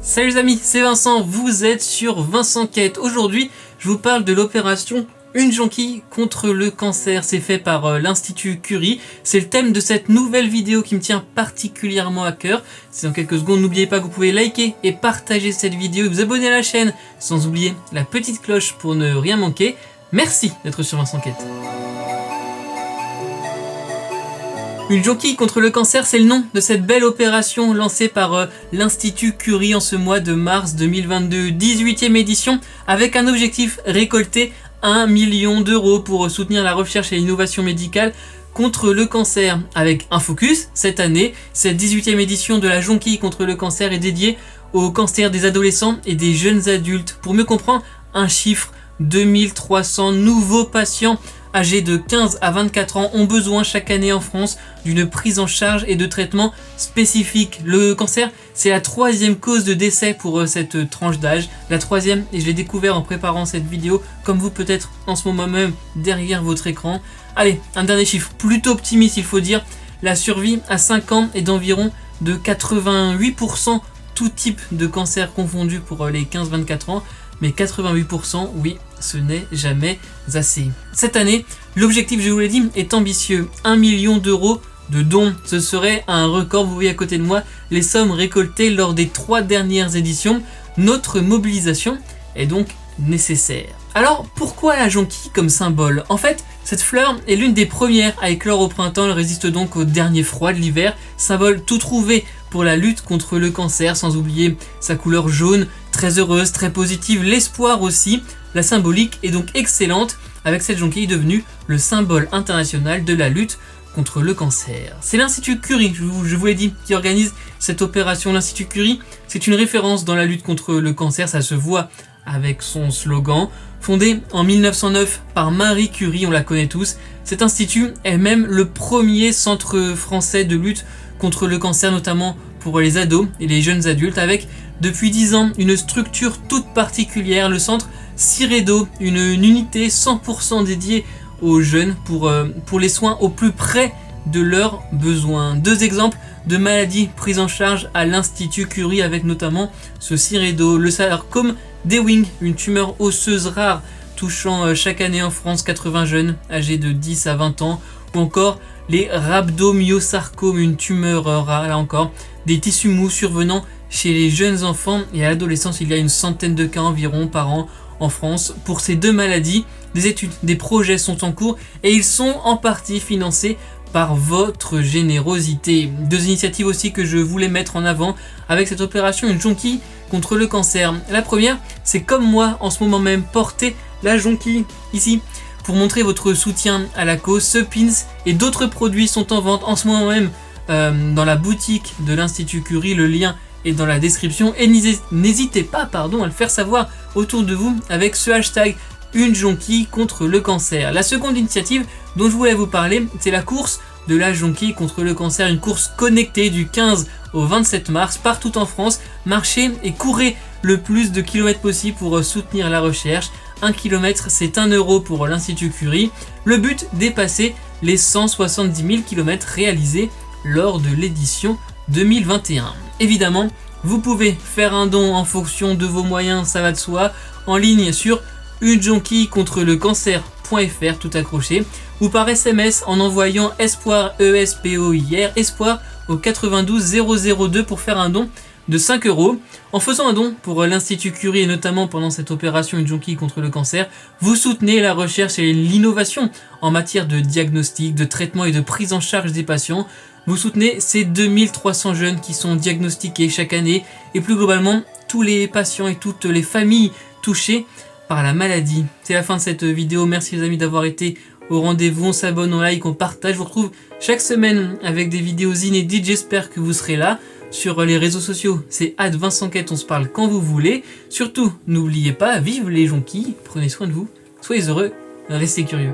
Salut les amis, c'est Vincent, vous êtes sur Vincenquête. Aujourd'hui, je vous parle de l'opération Une jonquille contre le cancer. C'est fait par l'Institut Curie. C'est le thème de cette nouvelle vidéo qui me tient particulièrement à cœur. C'est dans quelques secondes, n'oubliez pas que vous pouvez liker et partager cette vidéo et vous abonner à la chaîne, sans oublier la petite cloche pour ne rien manquer. Merci d'être sur Vincenquête. Une jonquille contre le cancer, c'est le nom de cette belle opération lancée par l'Institut Curie en ce mois de mars 2022. 18e édition avec un objectif récolter 1 million d'euros pour soutenir la recherche et l'innovation médicale contre le cancer. Avec un focus, cette année, cette 18e édition de la jonquille contre le cancer est dédiée au cancer des adolescents et des jeunes adultes. Pour mieux comprendre, un chiffre, 2300 nouveaux patients âgés de 15 à 24 ans ont besoin chaque année en France d'une prise en charge et de traitement spécifique. Le cancer, c'est la 3e cause de décès pour cette tranche d'âge. La 3e, et je l'ai découvert en préparant cette vidéo, comme vous peut-être en ce moment même derrière votre écran. Allez, un dernier chiffre, plutôt optimiste il faut dire, la survie à 5 ans est d'environ de 88%, tout type de cancer confondu pour les 15-24 ans. Mais 88%, oui, ce n'est jamais assez. Cette année, l'objectif, je vous l'ai dit, est ambitieux. 1 million d'euros de dons. Ce serait un record, vous voyez à côté de moi, les sommes récoltées lors des 3 dernières éditions. Notre mobilisation est donc nécessaire. Alors, pourquoi la jonquille comme symbole? En fait, cette fleur est l'une des premières à éclore au printemps. Elle résiste donc au dernier froid de l'hiver. Symbole tout trouvé pour la lutte contre le cancer, sans oublier sa couleur jaune, très heureuse, très positive, l'espoir aussi. La symbolique est donc excellente, avec cette jonquille devenue le symbole international de la lutte contre le cancer. C'est l'Institut Curie, je vous l'ai dit, qui organise cette opération. L'Institut Curie, c'est une référence dans la lutte contre le cancer, ça se voit avec son slogan. Fondé en 1909 par Marie Curie, on la connaît tous, cet institut est même le premier centre français de lutte contre le cancer, notamment pour les ados et les jeunes adultes, avec depuis 10 ans une structure toute particulière, le centre Ciredo, une unité 100% dédiée aux jeunes pour les soins au plus près de leurs besoins. 2 exemples de maladies prises en charge à l'Institut Curie avec notamment ce Ciredo, le sarcome d'Ewing, une tumeur osseuse rare touchant chaque année en France 80 jeunes âgés de 10 à 20 ans, ou encore les rhabdomyosarcomes, une tumeur rare, là encore, des tissus mous survenant chez les jeunes enfants et à l'adolescence. Il y a une centaine de cas environ par an en France. Pour ces 2 maladies, des études, des projets sont en cours et ils sont en partie financés par votre générosité. 2 initiatives aussi que je voulais mettre en avant avec cette opération Une jonquille contre le cancer. La première, c'est comme moi en ce moment même, porter la jonquille ici pour montrer votre soutien à la cause. Ce pins et d'autres produits sont en vente en ce moment même dans la boutique de l'Institut Curie. Le lien est dans la description et n'hésitez pas à le faire savoir autour de vous avec ce hashtag Une jonquille contre le cancer. La seconde initiative dont je voulais vous parler, c'est la course de la jonquille contre le cancer, une course connectée du 15 au 27 mars partout en France. Marchez et courez le plus de kilomètres possible pour soutenir la recherche. 1 km, c'est 1 euro pour l'Institut Curie. Le but, dépasser les 170 000 km réalisés lors de l'édition 2021. Évidemment, vous pouvez faire un don en fonction de vos moyens, ça va de soi, en ligne sur unejonquille-contre-le-cancer.fr, tout accroché, ou par SMS en envoyant espoir, ESPOIR, espoir au 92 002 pour faire un don de 5 euros. En faisant un don pour l'Institut Curie et notamment pendant cette opération Une jonquille contre le cancer, vous soutenez la recherche et l'innovation en matière de diagnostic, de traitement et de prise en charge des patients. Vous soutenez ces 2300 jeunes qui sont diagnostiqués chaque année et plus globalement tous les patients et toutes les familles touchées par la maladie. C'est la fin de cette vidéo. Merci les amis d'avoir été au rendez-vous. On s'abonne, on like, on partage. Je vous retrouve chaque semaine avec des vidéos inédites. J'espère que vous serez là. Sur les réseaux sociaux, c'est @Vincenquête, on se parle quand vous voulez. Surtout, n'oubliez pas, vive les jonquilles, prenez soin de vous, soyez heureux, restez curieux.